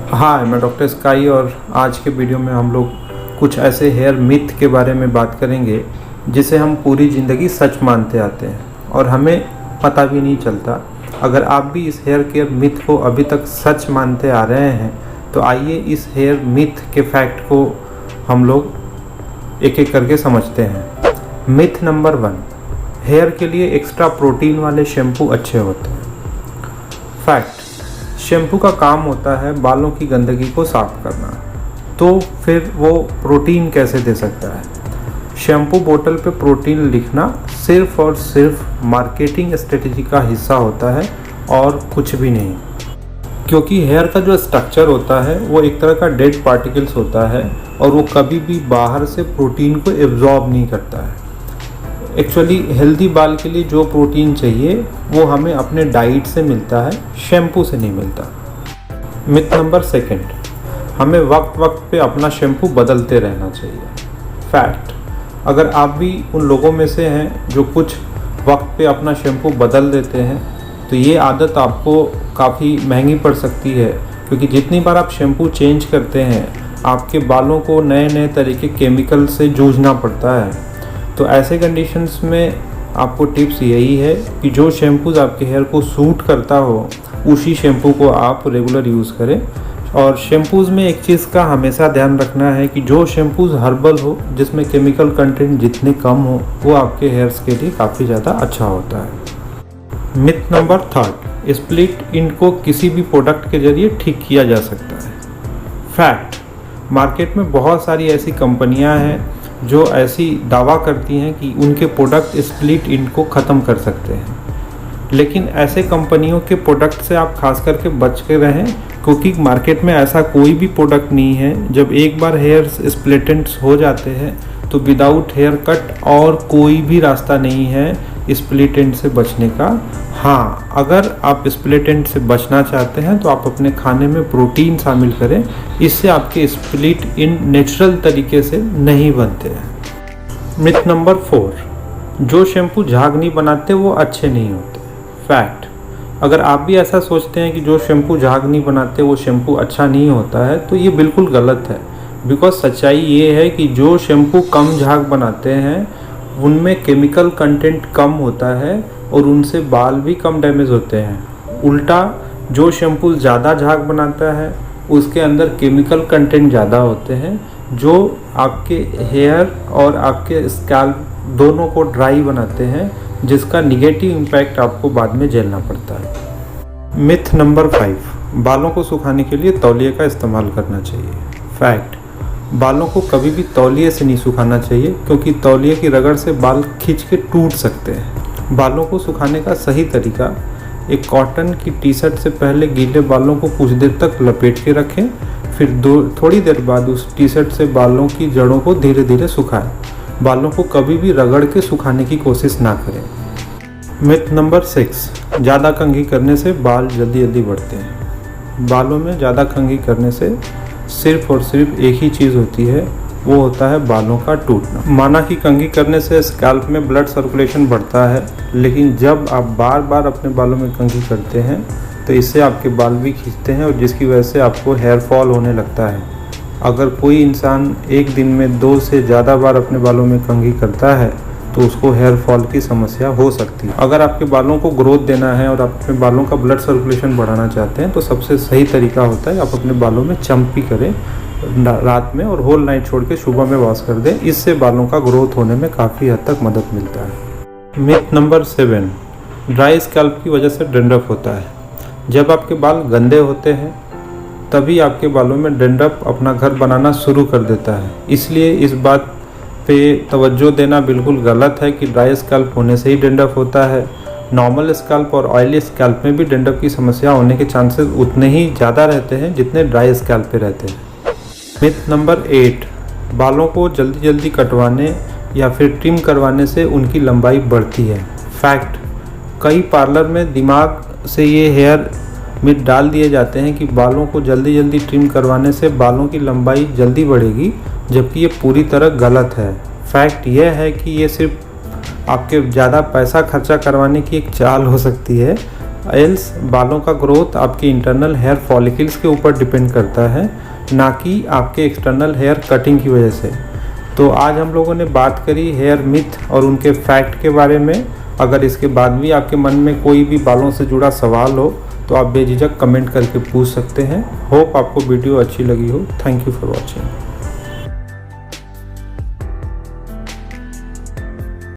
हाँ, मैं doctor sky और आज के वीडियो में हम लोग कुछ ऐसे हेयर मिथ के बारे में बात करेंगे जिसे हम पूरी ज़िंदगी सच मानते आते हैं और हमें पता भी नहीं चलता। अगर आप भी इस हेयर केयर मिथ को अभी तक सच मानते आ रहे हैं तो आइए इस हेयर मिथ के फैक्ट को हम लोग एक एक करके समझते हैं। मिथ नंबर 1, हेयर के लिए एक्स्ट्रा प्रोटीन वाले शैम्पू अच्छे होते हैं। फैक्ट, शैम्पू का काम होता है बालों की गंदगी को साफ करना, तो फिर वो प्रोटीन कैसे दे सकता है? शैम्पू बोतल पे प्रोटीन लिखना सिर्फ और सिर्फ मार्केटिंग स्ट्रेटजी का हिस्सा होता है और कुछ भी नहीं, क्योंकि हेयर का जो स्ट्रक्चर होता है वो एक तरह का डेड पार्टिकल्स होता है और वो कभी भी बाहर से प्रोटीन को एब्जॉर्ब नहीं करता है। एक्चुअली हेल्दी बाल के लिए जो प्रोटीन चाहिए वो हमें अपने डाइट से मिलता है, शैम्पू से नहीं मिलता। मिथ नंबर 2, हमें वक्त वक्त पे अपना शैम्पू बदलते रहना चाहिए। फैक्ट, अगर आप भी उन लोगों में से हैं जो कुछ वक्त पे अपना शैम्पू बदल देते हैं तो ये आदत आपको काफ़ी महंगी पड़ सकती है, क्योंकि जितनी बार आप शैम्पू चेंज करते हैं आपके बालों को नए नए तरह के केमिकल से जूझना पड़ता है। तो ऐसे कंडीशंस में आपको टिप्स यही है कि जो शैम्पूज़ आपके हेयर को सूट करता हो उसी शैम्पू को आप रेगुलर यूज़ करें। और शैम्पूज़ में एक चीज़ का हमेशा ध्यान रखना है कि जो शैम्पूज़ हर्बल हो, जिसमें केमिकल कंटेंट जितने कम हो, वो आपके हेयर्स के लिए काफ़ी ज़्यादा अच्छा होता है। मिथ नंबर 3, स्प्लिट एंड को किसी भी प्रोडक्ट के ज़रिए ठीक किया जा सकता है। फैक्ट, मार्केट में बहुत सारी ऐसी कंपनियां हैं जो ऐसी दावा करती हैं कि उनके प्रोडक्ट स्प्लिट एंड को ख़त्म कर सकते हैं, लेकिन ऐसे कंपनियों के प्रोडक्ट से आप खास करके बच के रहें, क्योंकि मार्केट में ऐसा कोई भी प्रोडक्ट नहीं है। जब एक बार हेयर्स स्प्लिट एंड्स हो जाते हैं तो विदाउट हेयर कट और कोई भी रास्ता नहीं है स्प्लिट एंड से बचने का। हाँ, अगर आप स्प्लिट एंड से बचना चाहते हैं तो आप अपने खाने में प्रोटीन शामिल करें, इससे आपके स्प्लिट एंड नेचुरल तरीके से नहीं बनते हैं। मिथ नंबर 4, जो शैम्पू झाग नहीं बनाते वो अच्छे नहीं होते। फैक्ट, अगर आप भी ऐसा सोचते हैं कि जो शैम्पू झाग नहीं बनाते वो शैम्पू अच्छा नहीं होता है तो ये बिल्कुल गलत है। बिकॉज सच्चाई ये है कि जो शैम्पू कम झाग बनाते हैं उनमें केमिकल कंटेंट कम होता है और उनसे बाल भी कम डैमेज होते हैं। उल्टा जो शैम्पू ज़्यादा झाग बनाता है उसके अंदर केमिकल कंटेंट ज़्यादा होते हैं जो आपके हेयर और आपके स्कैल्प दोनों को ड्राई बनाते हैं, जिसका निगेटिव इम्पैक्ट आपको बाद में झेलना पड़ता है। मिथ नंबर 5, बालों को सुखाने के लिए तौलिए का इस्तेमाल करना चाहिए। फैक्ट, बालों को कभी भी तौलिए से नहीं सुखाना चाहिए, क्योंकि तौलिए की रगड़ से बाल खींच के टूट सकते हैं। बालों को सुखाने का सही तरीका, एक कॉटन की टी शर्ट से पहले गीले बालों को कुछ देर तक लपेट के रखें, फिर थोड़ी देर बाद उस टी शर्ट से बालों की जड़ों को धीरे धीरे सुखाएं। बालों को कभी भी रगड़ के सुखाने की कोशिश ना करें। मिथ नंबर 6, ज़्यादा कंघी करने से बाल जल्दी जल्दी बढ़ते हैं। बालों में ज़्यादा कंघी करने से सिर्फ और सिर्फ एक ही चीज़ होती है, वो होता है बालों का टूटना। माना कि कंघी करने से स्कैल्प में ब्लड सर्कुलेशन बढ़ता है, लेकिन जब आप बार बार अपने बालों में कंघी करते हैं तो इससे आपके बाल भी खींचते हैं और जिसकी वजह से आपको हेयर फॉल होने लगता है। अगर कोई इंसान एक दिन में 2 से ज़्यादा बार अपने बालों में कंघी करता है तो उसको हेयर फॉल की समस्या हो सकती है। अगर आपके बालों को ग्रोथ देना है और आप अपने बालों का ब्लड सर्कुलेशन बढ़ाना चाहते हैं तो सबसे सही तरीका होता है आप अपने बालों में चम्पी करें रात में और होल नाइट छोड़ के सुबह में वॉश कर दें। इससे बालों का ग्रोथ होने में काफ़ी हद तक मदद मिलता है। मिथ नंबर 7, ड्राई स्कैल्प की वजह से डैंड्रफ होता है। जब आपके बाल गंदे होते हैं तभी आपके बालों में डैंड्रफ अपना घर बनाना शुरू कर देता है। इसलिए इस बात पे तवज्जो देना बिल्कुल गलत है कि ड्राई स्कैल्प होने से ही डैंड्रफ होता है। नॉर्मल स्कैल्प और ऑयली स्कैल्प में भी डैंड्रफ की समस्या होने के चांसेस उतने ही ज़्यादा रहते हैं जितने ड्राई स्कैल्प पे रहते हैं। मिथ नंबर 8, बालों को जल्दी जल्दी कटवाने या फिर ट्रिम करवाने से उनकी लंबाई बढ़ती है। फैक्ट, कई पार्लर में दिमाग से ये हेयर मिथ डाल दिए जाते हैं कि बालों को जल्दी जल्दी ट्रिम करवाने से बालों की लंबाई जल्दी बढ़ेगी, जबकि ये पूरी तरह गलत है। फैक्ट यह है कि ये सिर्फ आपके ज़्यादा पैसा खर्चा करवाने की एक चाल हो सकती है, एल्स बालों का ग्रोथ आपके इंटरनल हेयर फॉलिकल्स के ऊपर डिपेंड करता है, ना कि आपके एक्सटर्नल हेयर कटिंग की वजह से। तो आज हम लोगों ने बात करी हेयर मिथ और उनके फैक्ट के बारे में। अगर इसके बाद भी आपके मन में कोई भी बालों से जुड़ा सवाल हो तो आप बेझिझक कमेंट करके पूछ सकते हैं। होप आपको वीडियो अच्छी लगी हो। Thank you for watching.